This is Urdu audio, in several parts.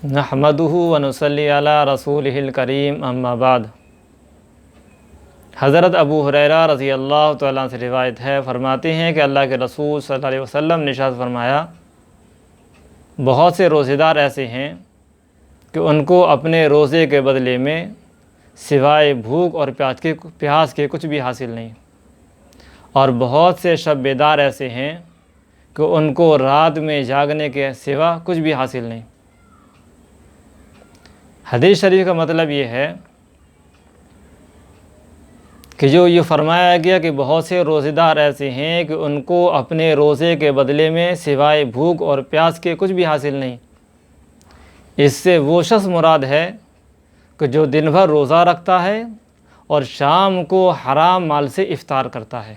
نحمدہ ونصلی علی رسولہ الکریم اما بعد۔ حضرت ابو ہریرہ رضی اللہ تعالیٰ سے روایت ہے، فرماتے ہیں کہ اللہ کے رسول صلی اللہ علیہ وسلم نے ارشاد فرمایا، بہت سے روزے دار ایسے ہیں کہ ان کو اپنے روزے کے بدلے میں سوائے بھوک اور پیاس کے کچھ بھی حاصل نہیں، اور بہت سے شب بیدار ایسے ہیں کہ ان کو رات میں جاگنے کے سوا کچھ بھی حاصل نہیں۔ حدیث شریف کا مطلب یہ ہے کہ جو یہ فرمایا گیا کہ بہت سے روزے دار ایسے ہیں کہ ان کو اپنے روزے کے بدلے میں سوائے بھوک اور پیاس کے کچھ بھی حاصل نہیں، اس سے وہ شخص مراد ہے کہ جو دن بھر روزہ رکھتا ہے اور شام کو حرام مال سے افطار کرتا ہے۔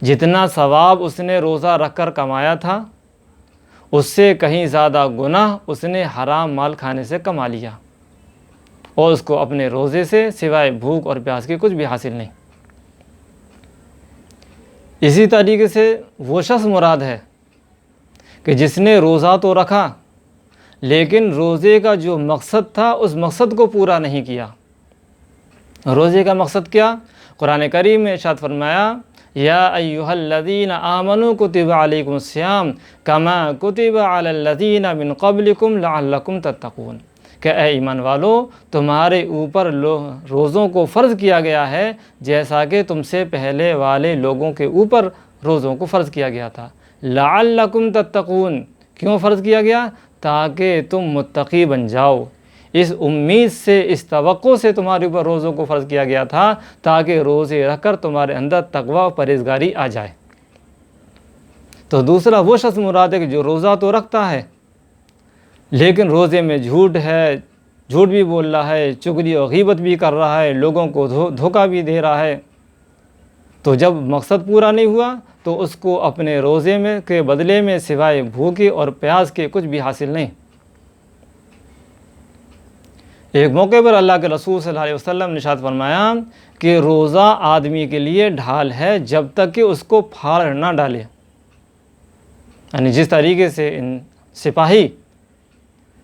جتنا ثواب اس نے روزہ رکھ کر کمایا تھا، اس سے کہیں زیادہ گناہ اس نے حرام مال کھانے سے کما لیا، اور اس کو اپنے روزے سے سوائے بھوک اور پیاس کے کچھ بھی حاصل نہیں۔ اسی طریقے سے وہ شخص مراد ہے کہ جس نے روزہ تو رکھا لیکن روزے کا جو مقصد تھا اس مقصد کو پورا نہیں کیا۔ روزے کا مقصد کیا؟ قرآن کریم میں ارشاد فرمایا، یا ایھا الذین آمنوا کتب علیکم الصیام کما کتب علی الذین من قبلکم لعلکم تتقون، کہ اے ایمان والو، تمہارے اوپر روزوں کو فرض کیا گیا ہے جیسا کہ تم سے پہلے والے لوگوں کے اوپر روزوں کو فرض کیا گیا تھا۔ لعلکم تتقون، کیوں فرض کیا گیا؟ تاکہ تم متقی بن جاؤ۔ اس امید سے، اس توقع سے تمہارے اوپر روزوں کو فرض کیا گیا تھا تاکہ روزے رکھ کر تمہارے اندر تقوی و پرہیزگاری آ جائے۔ تو دوسرا وہ شخص مراد ہے کہ جو روزہ تو رکھتا ہے لیکن روزے میں جھوٹ بھی بول رہا ہے، چغلی اور غیبت بھی کر رہا ہے، لوگوں کو دھوکہ بھی دے رہا ہے۔ تو جب مقصد پورا نہیں ہوا تو اس کو اپنے روزے میں کے بدلے میں سوائے بھوکے اور پیاس کے کچھ بھی حاصل نہیں۔ ایک موقع پر اللہ کے رسول صلی اللہ علیہ وسلم نے ارشاد فرمایا کہ روزہ آدمی کے لیے ڈھال ہے جب تک کہ اس کو پھاڑ نہ ڈالے۔ یعنی جس طریقے سے سپاہی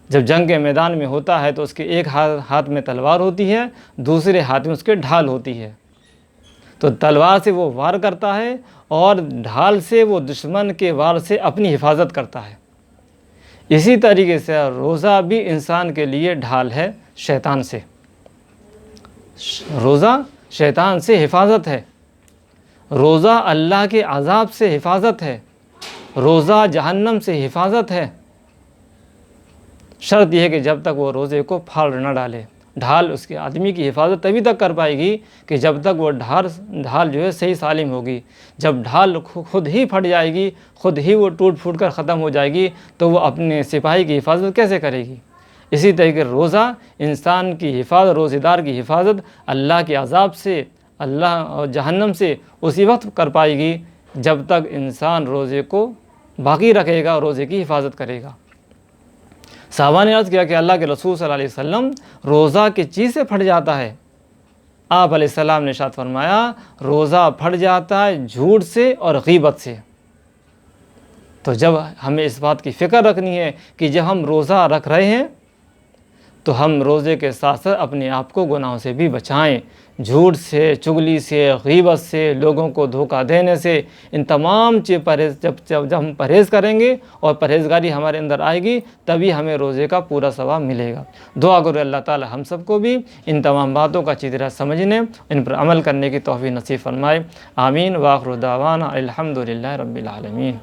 جب جنگ کے میدان میں ہوتا ہے تو اس کے ایک ہاتھ میں تلوار ہوتی ہے، دوسرے ہاتھ میں اس کے ڈھال ہوتی ہے، تو تلوار سے وہ وار کرتا ہے اور ڈھال سے وہ دشمن کے وار سے اپنی حفاظت کرتا ہے۔ اسی طریقے سے روزہ بھی انسان کے لیے ڈھال ہے شیطان سے۔ روزہ شیطان سے حفاظت ہے، روزہ اللہ کے عذاب سے حفاظت ہے، روزہ جہنم سے حفاظت ہے۔ شرط یہ ہے کہ جب تک وہ روزے کو پھاڑ نہ ڈالے۔ ڈھال اس کے آدمی کی حفاظت تبھی تک کر پائے گی کہ جب تک وہ ڈھال جو ہے صحیح سالم ہوگی۔ جب ڈھال خود ہی پھٹ جائے گی، خود ہی وہ ٹوٹ پھوٹ کر ختم ہو جائے گی تو وہ اپنے سپاہی کی حفاظت کیسے کرے گی؟ اسی طریقے روزہ انسان کی حفاظت، روزے دار کی حفاظت اللہ کے عذاب سے، اللہ اور جہنم سے اسی وقت کر پائے گی جب تک انسان روزے کو باقی رکھے گا، روزے کی حفاظت کرے گا۔ صحابہ نے عرض کیا کہ اللہ کے رسول صلی اللہ علیہ وسلم، روزہ کس چیز سے پھٹ جاتا ہے؟ آپ علیہ السلام نے ارشاد فرمایا، روزہ پھٹ جاتا ہے جھوٹ سے اور غیبت سے۔ تو جب ہمیں اس بات کی فکر رکھنی ہے کہ جب ہم روزہ رکھ رہے ہیں تو ہم روزے کے ساتھ ساتھ اپنے آپ کو گناہوں سے بھی بچائیں، جھوٹ سے، چغلی سے، غیبت سے، لوگوں کو دھوکہ دینے سے۔ ان تمام جب ہم پرہیز کریں گے اور پرہیزگاری ہمارے اندر آئے گی تبھی ہمیں روزے کا پورا ثواب ملے گا۔ دعا کرو اللہ تعالی ہم سب کو بھی ان تمام باتوں کا اچھی طرح سمجھنے، ان پر عمل کرنے کی توفیق نصیب فرمائے۔ آمین۔ وآخر دعوانا الحمدللہ رب العالمین۔